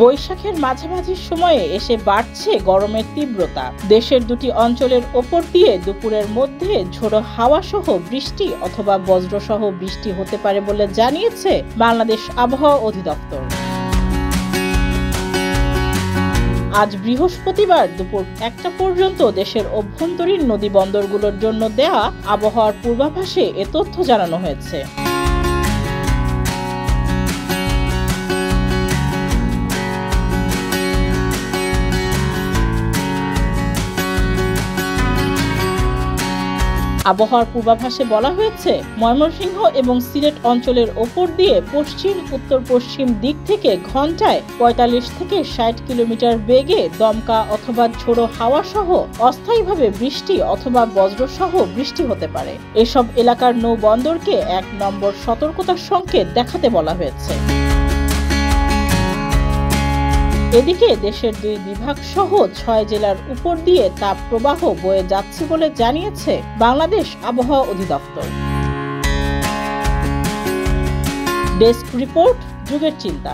বৈশাখের মাঝামাঝি সময়ে এসে বাড়ছে গরমের তীব্রতা। দেশের দুটি অঞ্চলের ওপর দিয়ে দুপুরের মধ্যে ঝোড়ো হাওয়া সহ বৃষ্টি অথবা বজ্রসহ বৃষ্টি হতে পারে বলে জানিয়েছে বাংলাদেশ আবহাওয়া অধিদপ্তর। আজ বৃহস্পতিবার দুপুর 1টা পর্যন্ত দেশের অভ্যন্তরীণ নদী বন্দরগুলোর জন্য দেয়া আবহাওয়ার পূর্বাভাসে এ তথ্য জানানো হয়েছে। আবহাওয়ার পূর্বাভাসে বলা হয়েছে, ময়মনসিংহ এবং সিলেট অঞ্চলের ওপর দিয়ে পশ্চিম উত্তর পশ্চিম দিক থেকে ঘন্টায় 45 থেকে 60 কিলোমিটার বেগে দমকা অথবা ঝোড়ো হাওয়া সহ অস্থায়ীভাবে বৃষ্টি অথবা বজ্রসহ বৃষ্টি হতে পারে। এসব এলাকার নৌবন্দরকে 1 নম্বর সতর্কতার সংকেত দেখাতে বলা হয়েছে। এদিকে দেশের 2 বিভাগ সহ 6 জেলার উপর দিয়ে তাপ প্রবাহ বয়ে যাচ্ছে বলে জানিয়েছে বাংলাদেশ আবহাওয়া অধিদপ্তর। ডেস্ক রিপোর্ট, যুগের চিন্তা।